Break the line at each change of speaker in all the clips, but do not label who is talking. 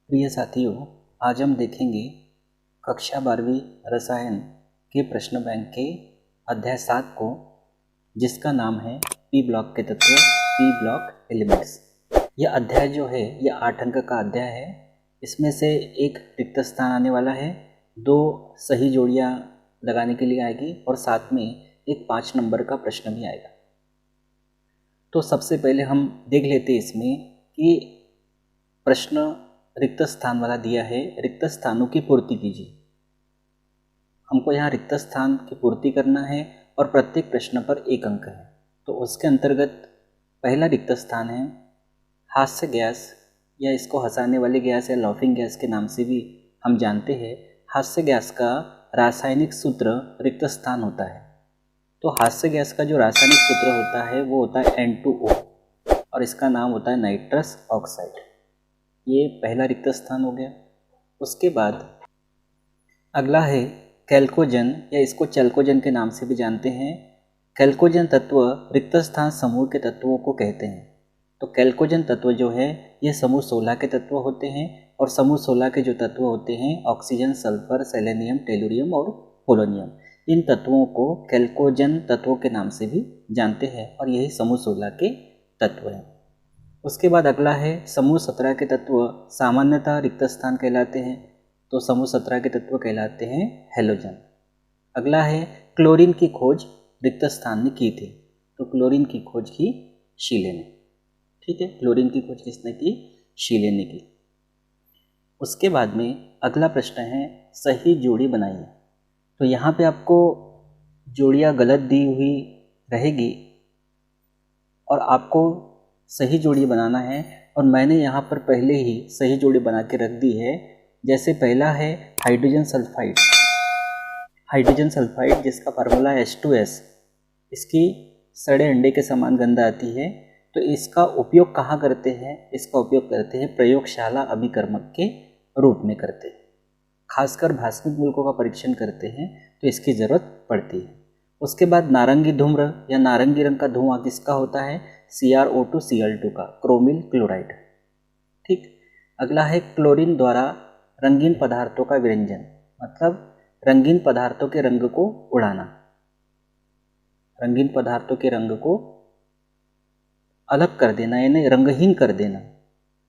प्रिय साथियों, आज हम देखेंगे कक्षा 12वीं रसायन के प्रश्न बैंक के अध्याय 7 को, जिसका नाम है पी ब्लॉक के तत्व, पी ब्लॉक एलिमेंट्स। यह अध्याय जो है यह 8 अंक का अध्याय है। इसमें से एक रिक्त स्थान आने वाला है, 2 सही जोड़ियाँ लगाने के लिए आएगी और साथ में एक 5 नंबर का प्रश्न भी आएगा। तो सबसे पहले हम देख लेते हैं इसमें कि प्रश्न रिक्त स्थान वाला दिया है, रिक्त स्थानों की पूर्ति कीजिए। हमको यहाँ रिक्त स्थान की पूर्ति करना है और प्रत्येक प्रश्न पर 1 अंक है। तो उसके अंतर्गत पहला रिक्त स्थान है हास्य गैस, या इसको हंसाने वाली गैस या लाफिंग गैस के नाम से भी हम जानते हैं। हास्य गैस का रासायनिक सूत्र रिक्त स्थान होता है। तो हास्य गैस का जो रासायनिक सूत्र होता है वो होता है N2O और इसका नाम होता है नाइट्रस ऑक्साइड। ये पहला रिक्त स्थान हो गया। उसके बाद अगला है कैल्कोजन, या इसको चैल्कोजन के नाम से भी जानते हैं। कैल्कोजन तत्व रिक्त स्थान समूह के तत्वों को कहते हैं। तो कैल्कोजन तत्व जो है ये समूह 16 के तत्व होते हैं और समूह 16 के जो तत्व होते हैं ऑक्सीजन, सल्फर, सेलेनियम, टेलुरियम और पोलोनियम, इन तत्वों को कैल्कोजन तत्वों के नाम से भी जानते हैं और यही समूह 16 के तत्व हैं। उसके बाद अगला है समूह 17 के तत्व सामान्यतः रिक्त स्थान कहलाते हैं। तो समूह 17 के तत्व कहलाते हैं हेलोजन। अगला है क्लोरीन की खोज रिक्त स्थान ने की थी। तो क्लोरीन की खोज की शीले ने। ठीक है, क्लोरीन की खोज किसने की? शीले ने की। उसके बाद में अगला प्रश्न है सही जोड़ी बनाइए। तो यहाँ पे आपको जोड़ियाँ गलत दी हुई रहेगी और आपको सही जोड़ी बनाना है, और मैंने यहाँ पर पहले ही सही जोड़ी बना के रख दी है। जैसे पहला है हाइड्रोजन सल्फाइड। हाइड्रोजन सल्फाइड जिसका फार्मूला है H2S, इसकी सड़े अंडे के समान गंध आती है। तो इसका उपयोग कहाँ करते हैं? इसका उपयोग करते हैं प्रयोगशाला अभिकर्मक के रूप में करते हैं। खासकर भास्मिक मूलकों का परीक्षण करते हैं तो इसकी ज़रूरत पड़ती है। उसके बाद नारंगी धूम्र या नारंगी रंग का धुआं किसका होता है? CrO2 Cl2 का, क्रोमिल क्लोराइड। ठीक। अगला है क्लोरीन द्वारा रंगीन पदार्थों का विरंजन, मतलब रंगीन पदार्थों के रंग को उड़ाना, रंगीन पदार्थों के रंग को अलग कर देना, यानी रंगहीन कर देना।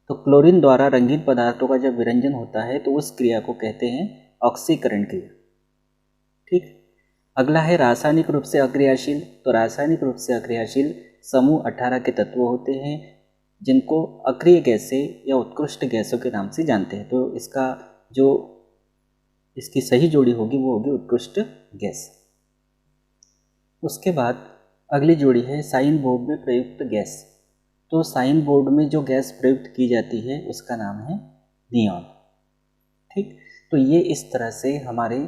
तो क्लोरीन द्वारा रंगीन पदार्थों का जब विरंजन होता है तो उस क्रिया को कहते हैं ऑक्सीकरण क्रिया। ठीक। अगला है रासायनिक रूप से अक्रियाशील। तो रासायनिक रूप से अक्रियाशील समूह 18 के तत्व होते हैं, जिनको अक्रिय गैसें या उत्कृष्ट गैसों के नाम से जानते हैं। तो इसका जो इसकी सही जोड़ी होगी वो होगी उत्कृष्ट गैस। उसके बाद अगली जोड़ी है साइन बोर्ड में प्रयुक्त गैस। तो साइन बोर्ड में जो गैस प्रयुक्त की जाती है उसका नाम है नियॉन। ठीक। तो ये इस तरह से हमारे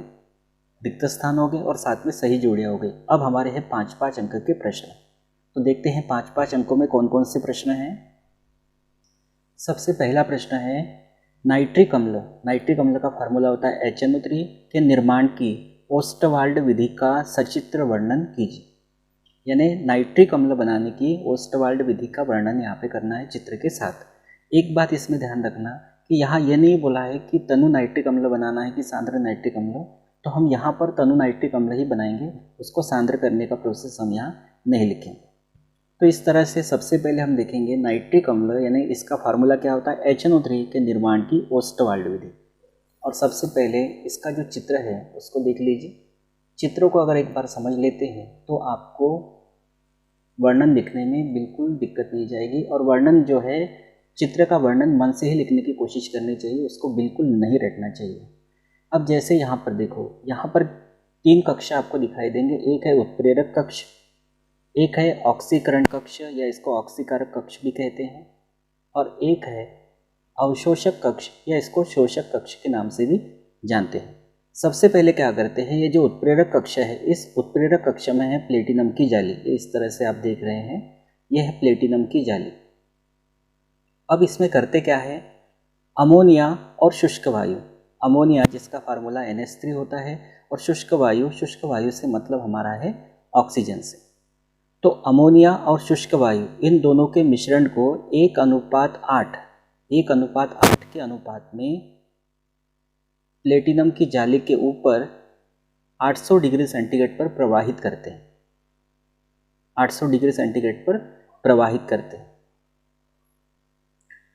रिक्त स्थान हो गए और साथ में सही जोड़ियाँ हो गई। अब हमारे हैं 5-5 अंक के प्रश्न। तो देखते हैं 5-5 अंकों में कौन कौन से प्रश्न हैं। सबसे पहला प्रश्न है नाइट्रिक अम्ल। नाइट्रिक अम्ल का फार्मूला होता है HNO3 के निर्माण की ओस्टवाल्ड विधि का सचित्र वर्णन कीजिए। यानी नाइट्रिक अम्ल बनाने की ओस्टवाल्ड विधि का वर्णन यहाँ पे करना है चित्र के साथ। एक बात इसमें ध्यान रखना कि यहाँ ये नहीं बोला है कि तनु नाइट्रिक अम्ल बनाना है कि सांद्र नाइट्रिक अम्ल। तो हम यहाँ पर तनु नाइट्रिक अम्ल ही बनाएंगे, उसको सांद्र करने का प्रोसेस हम यहाँ नहीं लिखेंगे। तो इस तरह से सबसे पहले हम देखेंगे नाइट्रिक अम्ल, यानी इसका फार्मूला क्या होता है HNO3 के निर्माण की ओस्टवाल्ड विधि। और सबसे पहले इसका जो चित्र है उसको देख लीजिए। चित्रों को अगर एक बार समझ लेते हैं तो आपको वर्णन लिखने में बिल्कुल दिक्कत नहीं जाएगी। और वर्णन जो है, चित्र का वर्णन मन से ही लिखने की कोशिश करनी चाहिए, उसको बिल्कुल नहीं रटना चाहिए। अब जैसे यहाँ पर देखो, यहाँ पर 3 कक्ष आपको दिखाई देंगे। एक है उत्प्रेरक कक्ष, एक है ऑक्सीकरण कक्ष या इसको ऑक्सीकारक कक्ष भी कहते हैं, और एक है अवशोषक कक्ष या इसको शोषक कक्ष के नाम से भी जानते हैं। सबसे पहले क्या करते हैं, ये जो उत्प्रेरक कक्ष है, इस उत्प्रेरक कक्ष में है प्लेटिनम की जाली। इस तरह से आप देख रहे हैं, यह है प्लेटिनम की जाली। अब इसमें करते क्या है, अमोनिया और शुष्क वायु। अमोनिया जिसका फार्मूला NH3 होता है, और शुष्क वायु से मतलब हमारा है ऑक्सीजन से। तो अमोनिया और शुष्क वायु इन दोनों के मिश्रण को 1:8 1:8 के अनुपात में प्लेटिनम की जाली के ऊपर 800 डिग्री सेंटीग्रेड पर प्रवाहित करते हैं। 800 डिग्री सेंटीग्रेड पर प्रवाहित करते हैं।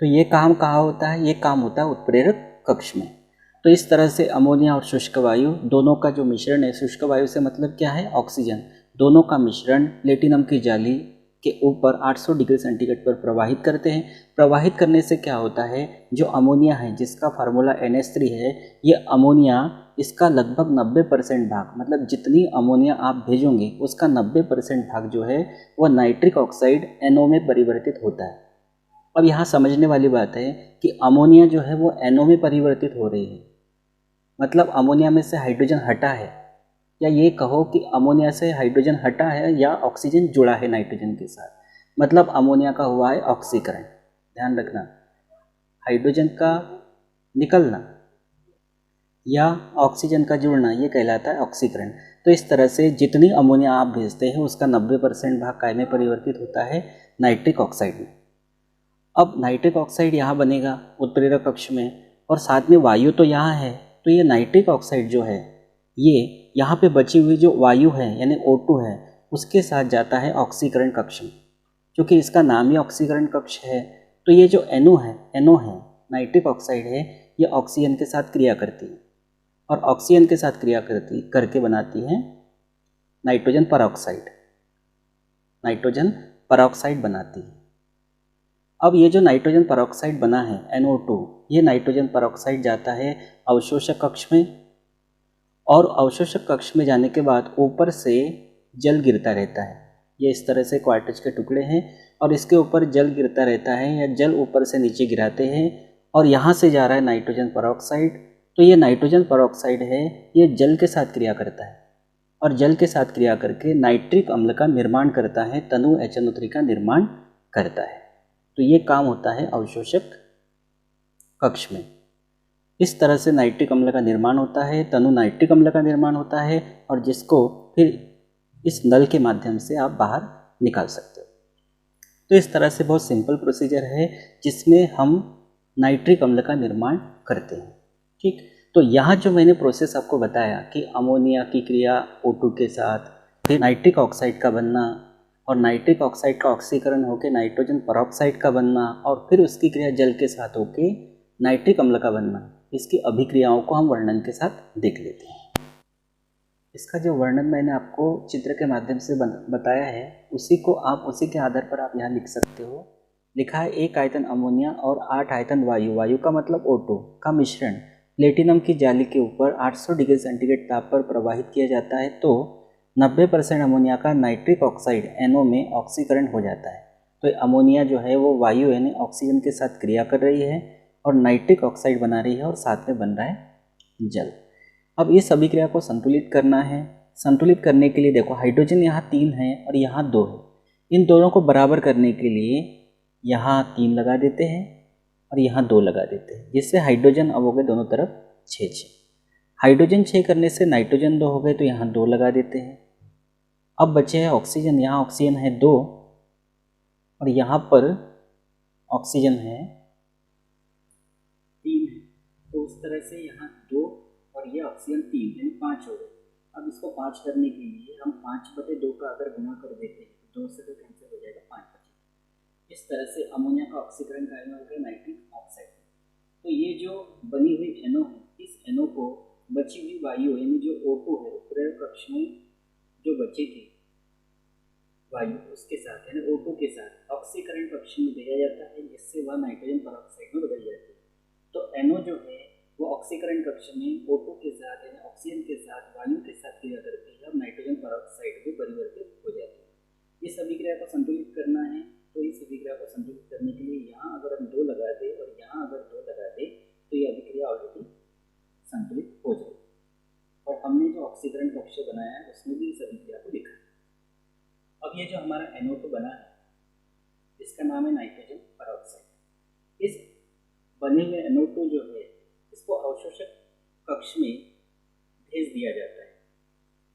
तो ये काम कहाँ होता है? ये काम होता है उत्प्रेरक कक्ष में। तो इस तरह से अमोनिया और शुष्क वायु दोनों का जो मिश्रण है, शुष्क वायु से मतलब क्या है? ऑक्सीजन, दोनों का मिश्रण प्लेटिनम की जाली के ऊपर 800 डिग्री सेंटीग्रेड पर प्रवाहित करते हैं। प्रवाहित करने से क्या होता है? जो अमोनिया है, जिसका फार्मूला NH3 है, ये अमोनिया, इसका लगभग 90% भाग, मतलब जितनी अमोनिया आप भेजोगे उसका 90% भाग जो है वह नाइट्रिक ऑक्साइड NO में परिवर्तित होता है। अब यहाँ समझने वाली बात है कि अमोनिया जो है वो NO में परिवर्तित हो रही है, मतलब अमोनिया में से हाइड्रोजन हटा है, या ये कहो कि अमोनिया से हाइड्रोजन हटा है या ऑक्सीजन जुड़ा है नाइट्रोजन के साथ, मतलब अमोनिया का हुआ है ऑक्सीकरण। ध्यान रखना, हाइड्रोजन का निकलना या ऑक्सीजन का जुड़ना ये कहलाता है ऑक्सीकरण। तो इस तरह से जितनी अमोनिया आप भेजते हैं उसका 90% भाग काय में परिवर्तित होता है? नाइट्रिक ऑक्साइड में। अब नाइट्रिक ऑक्साइड यहाँ बनेगा उत्प्रेरक कक्ष में, और साथ में वायु तो यहाँ है, तो ये नाइट्रिक ऑक्साइड जो है ये यहाँ पे बची हुई जो वायु है यानी O2 है, उसके साथ जाता है ऑक्सीकरण कक्ष में। क्योंकि इसका नाम ही ऑक्सीकरण कक्ष है, तो ये जो NO है नाइट्रिक ऑक्साइड है, ये ऑक्सीजन के साथ क्रिया करती है, और ऑक्सीजन के साथ क्रिया करके बनाती है नाइट्रोजन परऑक्साइड बनाती है। अब ये जो नाइट्रोजन परऑक्साइड बना है NO2, ये नाइट्रोजन परऑक्साइड जाता है अवशोषक कक्ष में, और अवशोषक कक्ष में जाने के बाद ऊपर से जल गिरता रहता है। ये इस तरह से क्वार्टज के टुकड़े हैं और इसके ऊपर जल गिरता रहता है, या जल ऊपर से नीचे गिराते हैं, और यहाँ से जा रहा है नाइट्रोजन परऑक्साइड। तो ये नाइट्रोजन परऑक्साइड है, ये जल के साथ क्रिया करता है, और जल के साथ क्रिया करके नाइट्रिक अम्ल का निर्माण करता है, तनु HNO3 का निर्माण करता है। तो ये काम होता है अवशोषक कक्ष में। इस तरह से नाइट्रिक अम्ल का निर्माण होता है, तनु नाइट्रिक अम्ल का निर्माण होता है, और जिसको फिर इस नल के माध्यम से आप बाहर निकाल सकते हो। तो इस तरह से बहुत सिंपल प्रोसीजर है जिसमें हम नाइट्रिक अम्ल का निर्माण करते हैं। ठीक, तो यहाँ जो मैंने प्रोसेस आपको बताया कि अमोनिया की क्रिया O2 के साथ, फिर नाइट्रिक ऑक्साइड का बनना, और नाइट्रिक ऑक्साइड का ऑक्सीकरण होकर नाइट्रोजन परऑक्साइड का बनना, और फिर उसकी क्रिया जल के साथ होकर नाइट्रिक अम्ल का बनना, इसकी अभिक्रियाओं को हम वर्णन के साथ देख लेते हैं। इसका जो वर्णन मैंने आपको चित्र के माध्यम से बताया है, उसी के आधार पर आप यहाँ लिख सकते हो। लिखा है 1 आयतन अमोनिया और 8 आयतन वायु का मतलब O2 का मिश्रण प्लेटिनम की जाली के ऊपर 800 डिग्री सेंटीग्रेड ताप पर प्रवाहित किया जाता है, तो 90% अमोनिया का नाइट्रिक ऑक्साइड NO में ऑक्सीकरण हो जाता है। तो अमोनिया जो है वो वायु यानी ऑक्सीजन के साथ क्रिया कर रही है और नाइट्रिक ऑक्साइड बना रही है, और साथ में बन रहा है जल। अब इस अभिक्रिया को संतुलित करना है। संतुलित करने के लिए देखो, हाइड्रोजन यहाँ 3 है और यहाँ 2 है। इन दोनों को बराबर करने के लिए यहाँ 3 लगा देते हैं और यहाँ 2 लगा देते हैं, जिससे हाइड्रोजन अब हो गए दोनों तरफ 6। हाइड्रोजन 6 करने से नाइट्रोजन 2 हो गए, तो यहाँ 2 लगा देते हैं। अब बचे हैं ऑक्सीजन, यहाँ ऑक्सीजन है 2 और यहाँ पर ऑक्सीजन है 3 है, तो उस तरह से यहाँ 2 और ये ऑक्सीजन 3 यानी 5 हो गए। अब इसको 5 करने के लिए हम 5/2 का अगर गुणा कर देते हैं तो 2 से तो कैंसिल हो जाएगा, 5 बचे। इस तरह से अमोनिया का ऑक्सीकरण कार्य हो गया नाइट्रिक ऑक्साइड। तो ये जो बनी हुई NO है, इस NO को बची हुई वायु यानी जो O2 है उत्प्रेरक कक्ष में जो बची थी वायु, उसके साथ यानी O2 के साथ ऑक्सीकरण कक्ष में भेजा जाता है, जिससे वह नाइट्रोजन परऑक्साइड में बदल जाती है। तो NO जो है वो ऑक्सीकरण कक्ष में O2 के साथ यानी ऑक्सीजन के साथ वायु के साथ क्रिया करती है और नाइट्रोजन परऑक्साइड में परिवर्तित हो जाती है। इस अभिक्रिया को संतुलित करना है, तो इस अभिक्रिया को संतुलित करने के लिए यहाँ अगर हम 2 लगा दें और यहाँ अगर 2 लगा दें तो ये अभिक्रिया ऑलरेडी संतुलित हो जाएगी। और हमने जो ऑक्सीकरण कक्ष बनाया है उसमें भी इस अभिक्रिया को लिखा है। अब ये जो हमारा NO2 बना है, इसका नाम है नाइट्रोजन परऑक्साइड। इस बने हुए NO2 जो है इसको अवशोषक कक्ष में भेज दिया जाता है,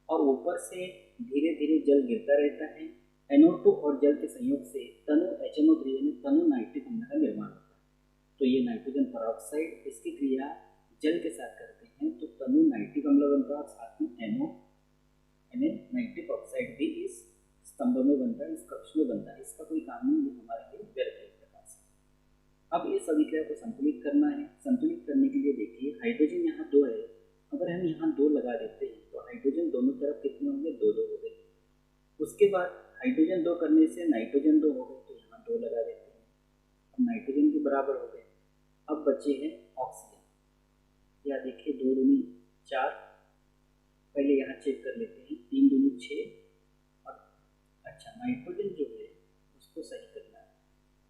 और ऊपर से धीरे धीरे जल गिरता रहता है। NO2 और जल के संयोग से तनु HNO3 यानी तनु नाइट्रिक अम्ल का निर्माण होता है। तो ये नाइट्रोजन परऑक्साइड, इसकी क्रिया जल के साथ करते हैं तो तनु नाइट्रिक अम्ल बनता है, साथ में NO नाइट्रिक ऑक्साइड भी इस स्तंभ में बनता है, इस कक्ष में बनता है। इसका कोई काम नहीं, ये हमारे लिए व्यर्थ है एक प्रकार से। अब इस अभिक्रिया को संतुलित करना है। संतुलित करने के लिए देखिए हाइड्रोजन यहाँ 2 है, अगर हम यहाँ 2 लगा देते हैं तो हाइड्रोजन दोनों तरफ कितने होंगे, 2 हो गए। उसके बाद हाइड्रोजन 2 करने से नाइट्रोजन 2 हो गए, तो यहाँ 2 लगा देते हैं, अब नाइट्रोजन के बराबर हो गए। अब बचे हैं ऑक्सीजन, या देखिए 2 दूनी 4, पहले यहाँ चेक कर लेते हैं, 3 दूनी 6, और अच्छा नाइट्रोजन जो है उसको सही करना है,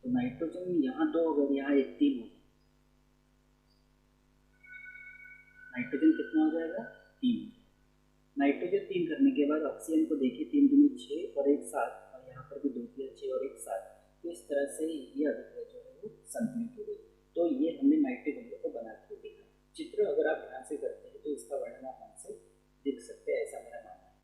तो नाइट्रोजन यहाँ 2 होगा, यहाँ 1 3 होगा, नाइट्रोजन कितना हो जाएगा 3। नाइट्रोजन 3 करने के बाद ऑक्सीजन को देखिए, 3 दूनी 6 और 1 7, और यहाँ पर भी 2 3 6 और 1 7, तो इस तरह से ये अभिक्रिया जो है वो संतुलित हो गई। तो ये हमने नाइट्रिक